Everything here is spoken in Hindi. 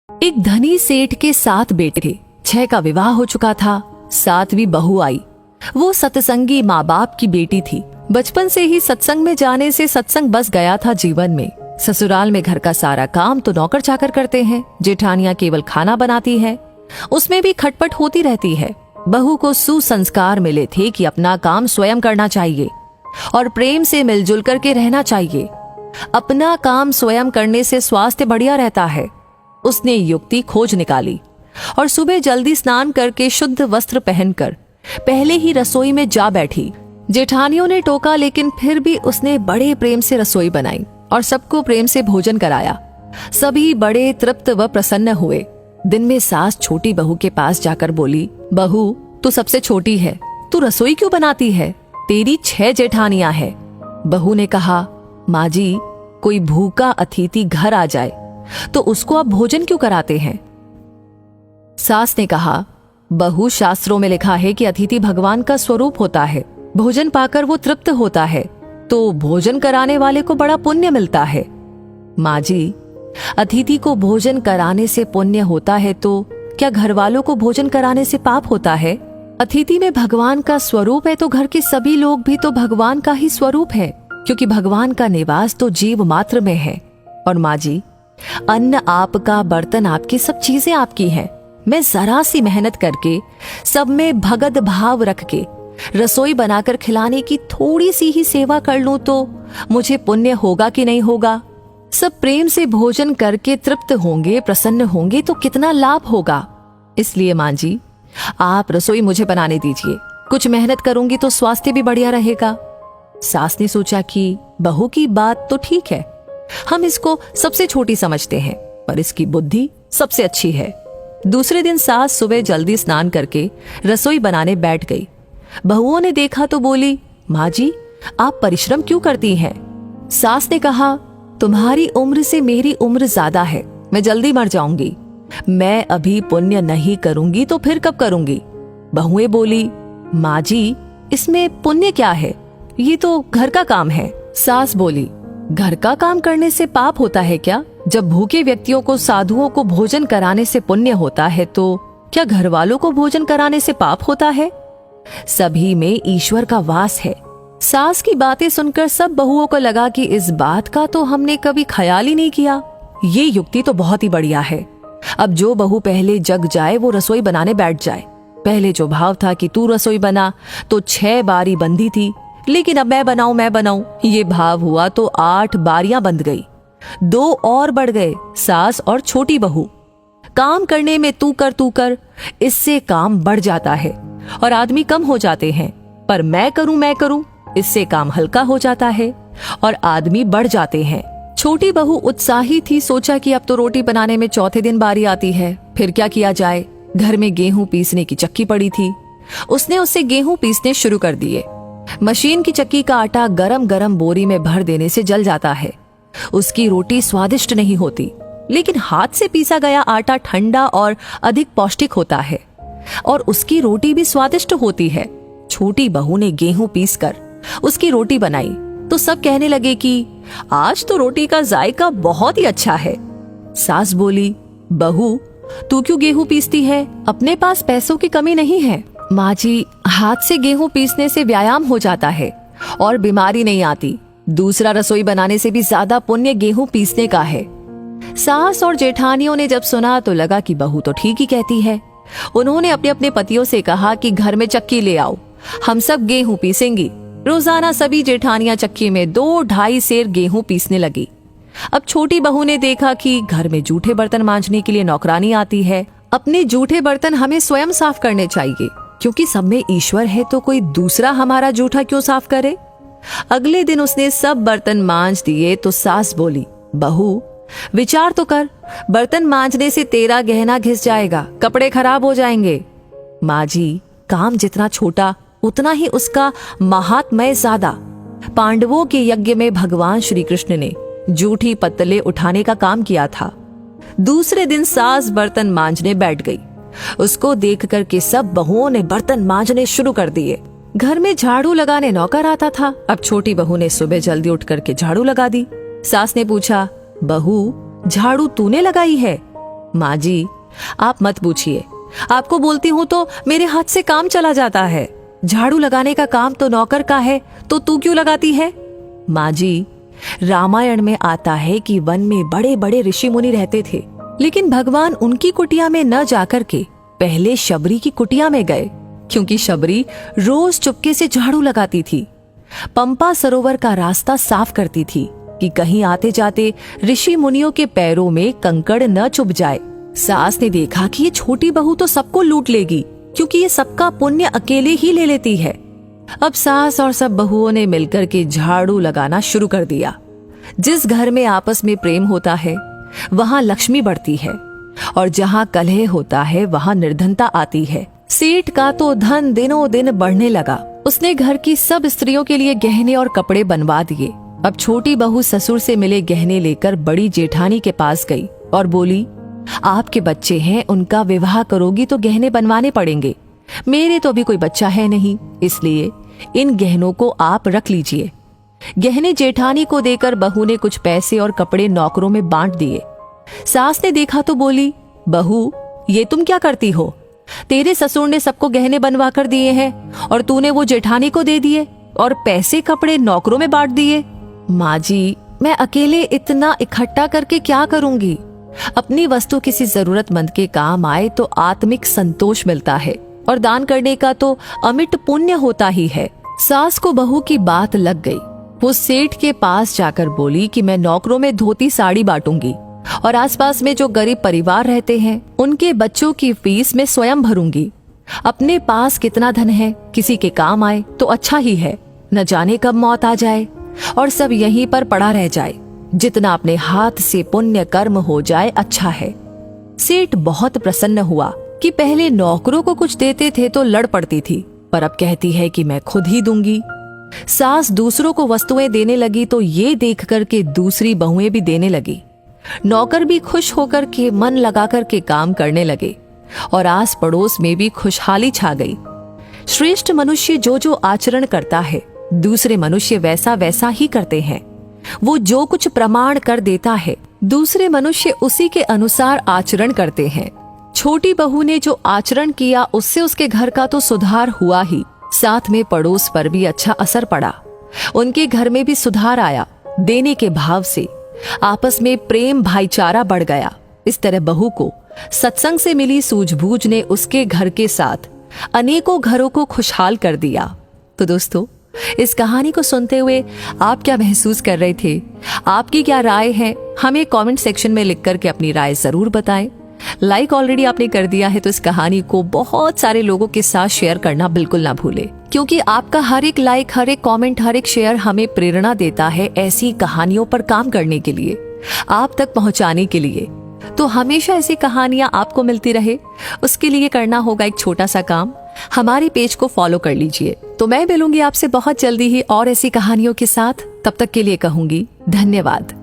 एक धनी सेठ के 7 बेटे थे। 6 का विवाह हो चुका था। 7वीं बहू आई। वो सत्संगी माँ बाप की बेटी थी। बचपन से ही सत्संग में जाने से सत्संग बस गया था जीवन में। ससुराल में घर का सारा काम तो नौकर चाकर करते हैं। जेठानियां केवल खाना बनाती है, उसमें भी खटपट होती रहती है। बहू को सुसंस्कार मिले थे कि अपना काम स्वयं करना चाहिए और प्रेम से मिलजुल करके रहना चाहिए। अपना काम स्वयं करने से स्वास्थ्य बढ़िया रहता है। उसने युक्ति खोज निकाली और सुबह जल्दी स्नान करके शुद्ध वस्त्र पहनकर पहले ही रसोई में जा बैठी। जेठानियों ने टोका, लेकिन फिर भी उसने बड़े प्रेम से रसोई बनाई और सबको प्रेम से भोजन कराया। सभी बड़े तृप्त व प्रसन्न हुए। दिन में सास छोटी बहू के पास जाकर बोली, बहू तू सबसे छोटी है, तू रसोई क्यों बनाती है? तेरी 6 जेठानियां हैं। बहू ने कहा, माँ जी, कोई भूखा अतिथि घर आ जाए तो उसको आप भोजन क्यों कराते हैं? सास ने कहा, बहू, शास्त्रों में लिखा है कि अतिथि भगवान का स्वरूप होता है। भोजन पाकर वो तृप्त होता है तो भोजन कराने वाले को बड़ा पुण्य मिलता है। माँ जी, अतिथि को भोजन कराने से पुण्य होता है तो क्या घर वालों को भोजन कराने से पाप होता है? अतिथि में भगवान का स्वरूप है तो घर के सभी लोग भी तो भगवान का ही स्वरूप है, क्योंकि भगवान का निवास तो जीव मात्र में है। और माँ जी, अन्न आपका, बर्तन आपके, सब चीजें आपकी हैं। मैं जरा सी मेहनत करके सब में भगत भाव रख के रसोई बनाकर खिलाने की थोड़ी सी ही सेवा कर लूं तो मुझे पुण्य होगा कि नहीं होगा? सब प्रेम से भोजन करके तृप्त होंगे, प्रसन्न होंगे तो कितना लाभ होगा। इसलिए माँ जी, आप रसोई मुझे बनाने दीजिए। कुछ मेहनत करूंगी तो स्वास्थ्य भी बढ़िया रहेगा। सास ने सोचा कि बहू की बात तो ठीक है, हम इसको सबसे छोटी समझते हैं, पर इसकी बुद्धि सबसे अच्छी है। दूसरे दिन सास सुबह जल्दी स्नान करके रसोई बनाने बैठ गई। बहुओं ने देखा तो बोली, माँ जी, आप परिश्रम क्यों करती हैं? सास ने कहा, तुम्हारी उम्र से मेरी उम्र ज्यादा है, मैं जल्दी मर जाऊंगी। मैं अभी पुण्य नहीं करूंगी तो फिर कब करूंगी? बहुएं बोली, माँ जी, इसमें पुण्य क्या है? ये तो घर का काम है। सास बोली, घर का काम करने से पाप होता है क्या? जब भूखे व्यक्तियों को, साधुओं को भोजन कराने से पुण्य होता है तो क्या घर वालों को भोजन कराने से पाप होता है? सभी में ईश्वर का वास है। सास की बातें सुनकर सब बहुओं को लगा कि इस बात का तो हमने कभी ख्याल ही नहीं किया। ये युक्ति तो बहुत ही बढ़िया है। अब जो बहू पहले जग जाए वो रसोई बनाने बैठ जाए। पहले जो भाव था कि तू रसोई बना तो 6 बारी बंधी थी, लेकिन अब मैं बनाऊं, ये भाव हुआ तो 8 बारियां बंध गई। 2 और बढ़ गए, सास और छोटी बहू। काम करने में तू कर, इससे काम बढ़ जाता है और आदमी कम हो जाते हैं। पर मैं करूं, इससे काम हल्का हो जाता है और आदमी बढ़ जाते हैं। छोटी बहू उत्साही थी। सोचा कि अब तो रोटी बनाने में चौथे दिन बारी आती है, फिर क्या किया जाए। घर में गेहूं पीसने की चक्की पड़ी थी। उसने उससे गेहूं पीसने शुरू कर दिए। मशीन की चक्की का आटा गरम गरम बोरी में भर देने से जल जाता है। उसकी रोटी स्वादिष्ट नहीं होती, लेकिन हाथ से पीसा गया आटा ठंडा और अधिक पौष्टिक होता है और उसकी रोटी भी स्वादिष्ट होती है। छोटी बहू ने गेहूं पीसकर उसकी रोटी बनाई तो सब कहने लगे कि आज तो रोटी का जायका बहुत ही अच्छा है। सास बोली, बहू, तू क्यों गेहूं पीसती है? अपने पास पैसों की कमी नहीं है। माँ जी, हाथ से गेहूं पीसने से व्यायाम हो जाता है और बीमारी नहीं आती। दूसरा रसोई बनाने से भी ज्यादा पुण्य गेहूं पीसने का है। सास और जेठानियों ने जब सुना तो लगा कि बहू तो ठीक ही कहती है। उन्होंने अपने अपने पतियों से कहा कि घर में चक्की ले आओ, हम सब गेहूं पीसेंगी। रोजाना सभी जेठानियां चक्की में 2-2.5 सेर गेहूं पीसने लगी। अब छोटी बहू ने देखा कि घर में जूठे बर्तन मांजने के लिए नौकरानी आती है। अपने जूठे बर्तन हमें स्वयं साफ करने चाहिए, क्योंकि सब में ईश्वर है तो कोई दूसरा हमारा जूठा क्यों साफ करे। अगले दिन उसने सब बर्तन मांज दिए तो सास बोली, बहू, विचार तो कर, बर्तन मांजने से तेरा गहना घिस जाएगा, कपड़े खराब हो जाएंगे। माँ जी, काम जितना छोटा उतना ही उसका महात्म्य ज्यादा। पांडवों के यज्ञ में भगवान श्री कृष्ण ने जूठी पत्तले उठाने का काम किया था। दूसरे दिन सास बर्तन मांजने बैठ गई। उसको देख कर के सब बहुओं ने बर्तन मांजने शुरू कर दिए। घर में झाड़ू लगाने नौकर आता था। अब छोटी बहू ने सुबह जल्दी उठ करके झाड़ू लगा दी। सास ने पूछा, बहू, झाड़ू तूने लगाई है? माँ जी, आप मत पूछिए, आपको बोलती हूँ तो मेरे हाथ से काम चला जाता है। झाड़ू लगाने का काम तो नौकर का है, तो तू क्यों लगाती है? माँ जी, रामायण में आता है कि वन में बड़े बड़े ऋषि मुनि रहते थे, लेकिन भगवान उनकी कुटिया में न जाकर के पहले शबरी की कुटिया में गए, क्योंकि शबरी रोज चुपके से झाड़ू लगाती थी, पंपा सरोवर का रास्ता साफ करती थी कि कहीं आते जाते ऋषि मुनियों के पैरों में कंकड़ न चुभ जाए। सास ने देखा कि ये छोटी बहू तो सबको लूट लेगी, क्योंकि ये सबका पुण्य अकेले ही ले लेती है। अब सास और सब बहुओं ने मिलकर के झाड़ू लगाना शुरू कर दिया। जिस घर में आपस में प्रेम होता है वहां लक्ष्मी बढ़ती है, और जहां कलह होता है वहां निर्धनता आती है। सेठ का तो धन दिनों दिन बढ़ने लगा। उसने घर की सब स्त्रियों के लिए गहने और कपड़े बनवा दिए। अब छोटी बहू ससुर से मिले गहने लेकर बड़ी जेठानी के पास गई और बोली, आपके बच्चे हैं, उनका विवाह करोगी तो गहने बनवाने पड़ेंगे। मेरे तो अभी कोई बच्चा है नहीं, इसलिए इन गहनों को आप रख लीजिए। गहने जेठानी को देकर बहू ने कुछ पैसे और कपड़े नौकरों में बांट दिए। सास ने देखा तो बोली, बहू, ये तुम क्या करती हो? तेरे ससुर ने सबको गहने बनवा कर दिए हैं और तूने वो जेठानी को दे दिए और पैसे कपड़े नौकरों में बांट दिए। माँ जी, मैं अकेले इतना इकट्ठा करके क्या करूंगी? अपनी वस्तु किसी जरूरतमंद के काम आए तो आत्मिक संतोष मिलता है, और दान करने का तो अमिट पुण्य होता ही है। सास को बहू की बात लग गई। वो सेठ के पास जाकर बोली कि मैं नौकरों में धोती साड़ी बांटूंगी और आसपास में जो गरीब परिवार रहते हैं उनके बच्चों की फीस मैं स्वयं भरूंगी। अपने पास कितना धन है, किसी के काम आए तो अच्छा ही है, न जाने कब मौत आ जाए और सब यहीं पर पड़ा रह जाए। जितना अपने हाथ से पुण्य कर्म हो जाए अच्छा है। सेठ बहुत प्रसन्न हुआ कि पहले नौकरों को कुछ देते थे तो लड़ पड़ती थी, पर अब कहती है कि मैं खुद ही दूंगी। सास दूसरों को वस्तुएं देने लगी तो ये देख कर के दूसरी बहुएं भी देने लगी। नौकर भी खुश होकर के मन लगा कर के काम करने लगे और आस पड़ोस में भी खुशहाली छा गई। श्रेष्ठ मनुष्य जो जो आचरण करता है दूसरे मनुष्य वैसा वैसा ही करते हैं। वो जो कुछ प्रमाण कर देता है दूसरे मनुष्य उसी के अनुसार आचरण करते हैं। छोटी बहू ने जो आचरण किया उससे उसके घर का तो सुधार हुआ ही, साथ में पड़ोस पर भी अच्छा असर पड़ा। उनके घर में भी सुधार आया। देने के भाव से आपस में प्रेम भाईचारा बढ़ गया। इस तरह बहू को सत्संग से मिली सूझबूझ ने उसके घर के साथ अनेकों घरों को खुशहाल कर दिया। तो दोस्तों, इस कहानी को सुनते हुए आप क्या महसूस कर रहे थे? आपकी क्या राय है? हमें कमेंट सेक्शन में लिख करके अपनी राय जरूर बताएं। लाइक ऑलरेडी आपने कर दिया है तो इस कहानी को बहुत सारे लोगों के साथ शेयर करना बिल्कुल ना भूले, क्योंकि आपका हर एक लाइक, हर एक कमेंट, हर एक शेयर हमें प्रेरणा देता है ऐसी कहानियों पर काम करने के लिए, आप तक पहुंचाने के लिए। तो हमेशा ऐसी कहानियां आपको मिलती रहे, उसके लिए करना होगा एक छोटा सा काम, हमारे पेज को फॉलो कर लीजिए। तो मैं मिलूंगी आपसे बहुत जल्दी ही और ऐसी कहानियों के साथ। तब तक के लिए कहूंगी धन्यवाद।